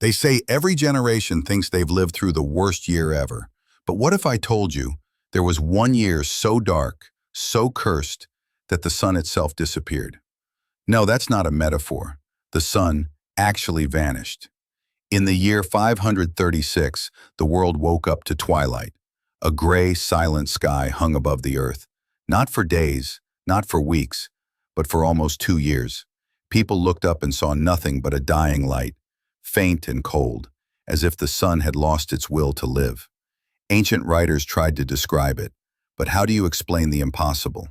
They say every generation thinks they've lived through the worst year ever. But what if I told you there was one year so dark, so cursed, that the sun itself disappeared? No, that's not a metaphor. The sun actually vanished. In the year 536, the world woke up to twilight. A gray, silent sky hung above the earth, not for days, not for weeks, but for almost 2 years. People looked up and saw nothing but a dying light, faint and cold, as if the sun had lost its will to live. Ancient writers tried to describe it, but how do you explain the impossible?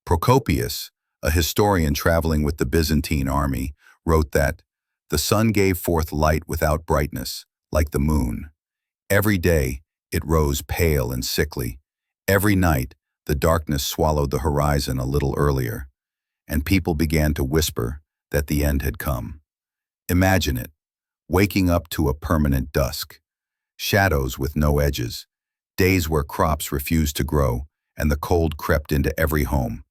Procopius, a historian traveling with the Byzantine army, wrote that the sun gave forth light without brightness, like the moon. Every day, it rose pale and sickly. Every night, the darkness swallowed the horizon a little earlier, and people began to whisper that the end had come. Imagine it, waking up to a permanent dusk, shadows with no edges, days where crops refused to grow, and the cold crept into every home.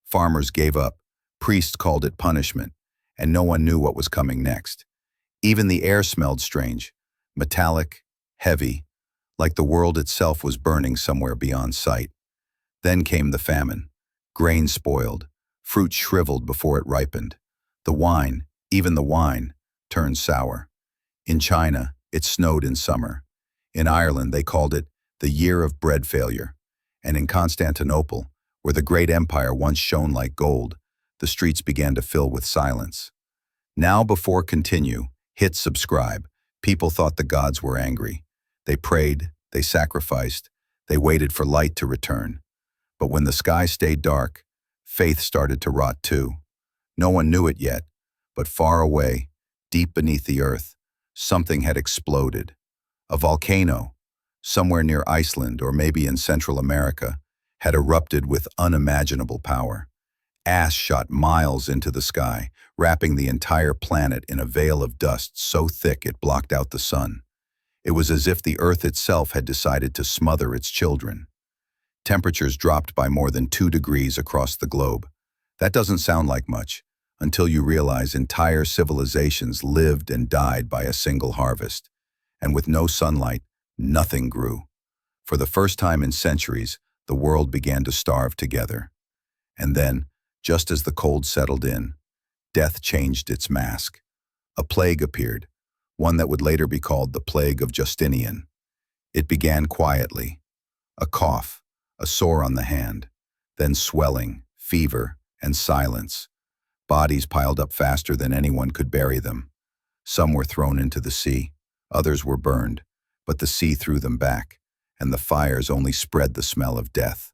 Farmers gave up, priests called it punishment, and no one knew what was coming next. Even the air smelled strange, metallic, heavy, like the world itself was burning somewhere beyond sight. Then came the famine. Grain spoiled, fruit shriveled before it ripened. The wine, even the wine, turned sour. In China, it snowed in summer. In Ireland, they called it the year of bread failure. And in Constantinople, where the great empire once shone like gold, the streets began to fill with silence. Now, before continue, hit subscribe. People thought the gods were angry. They prayed, they sacrificed, they waited for light to return. But when the sky stayed dark, faith started to rot too. No one knew it yet, but far away, deep beneath the earth, something had exploded. A volcano, somewhere near Iceland or maybe in Central America, had erupted with unimaginable power. Ash shot miles into the sky, wrapping the entire planet in a veil of dust so thick it blocked out the sun. It was as if the earth itself had decided to smother its children. Temperatures dropped by more than 2 degrees across the globe. That doesn't sound like much, until you realize entire civilizations lived and died by a single harvest. And with no sunlight, nothing grew. For the first time in centuries, the world began to starve together. And then, just as the cold settled in, death changed its mask. A plague appeared, one that would later be called the Plague of Justinian. It began quietly. A cough, a sore on the hand, then swelling, fever, and silence. Bodies piled up faster than anyone could bury them. Some were thrown into the sea, others were burned, but the sea threw them back, and the fires only spread the smell of death.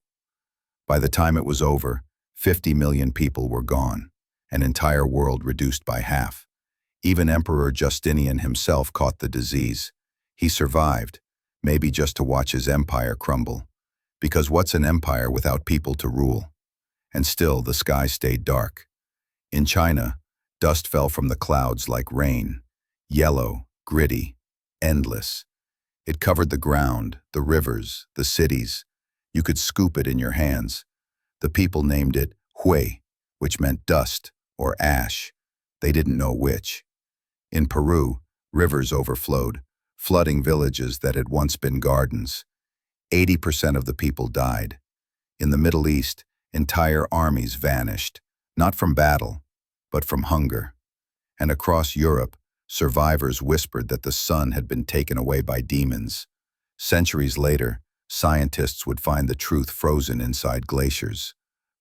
By the time it was over, 50 million people were gone, an entire world reduced by half. Even Emperor Justinian himself caught the disease. He survived, maybe just to watch his empire crumble. Because what's an empire without people to rule? And still, the sky stayed dark. In China, dust fell from the clouds like rain, yellow, gritty, endless. It covered the ground, the rivers, the cities. You could scoop it in your hands. The people named it Hui, which meant dust or ash. They didn't know which. In Peru, rivers overflowed, flooding villages that had once been gardens. 80% of the people died. In the Middle East, entire armies vanished, not from battle, but from hunger. And across Europe, survivors whispered that the sun had been taken away by demons. Centuries later, scientists would find the truth frozen inside glaciers,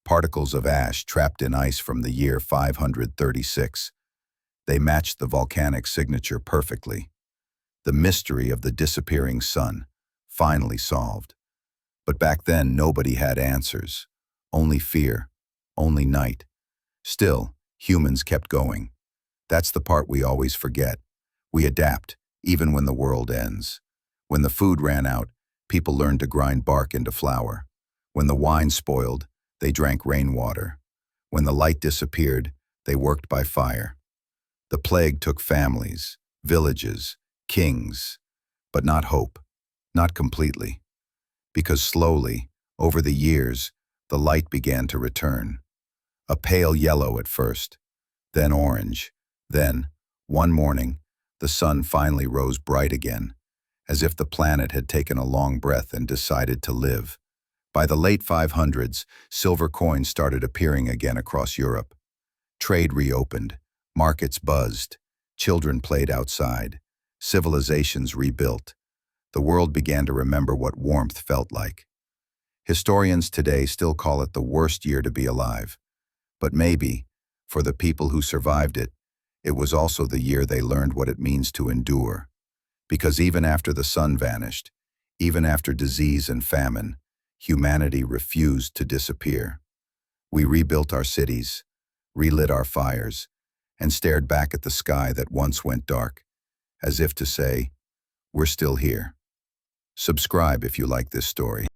particles of ash trapped in ice from the year 536. They matched the volcanic signature perfectly. The mystery of the disappearing sun, finally solved. But back then, nobody had answers. Only fear, only night. Still, humans kept going. That's the part we always forget. We adapt, even when the world ends. When the food ran out, people learned to grind bark into flour. When the wine spoiled, they drank rainwater. When the light disappeared, they worked by fire. The plague took families, villages, kings, but not hope, not completely. Because slowly, over the years, the light began to return. A pale yellow at first, then orange, then, one morning, The sun finally rose bright again, as if the planet had taken a long breath and decided to live. By the late 500s, silver coins started appearing again across Europe. Trade reopened, markets buzzed, children played outside, civilizations rebuilt. The world began to remember what warmth felt like. Historians today still call it the worst year to be alive. But maybe, for the people who survived it, it was also the year they learned what it means to endure. Because even after the sun vanished, even after disease and famine, humanity refused to disappear. We rebuilt our cities, relit our fires, and stared back at the sky that once went dark, as if to say, we're still here. Subscribe if you like this story.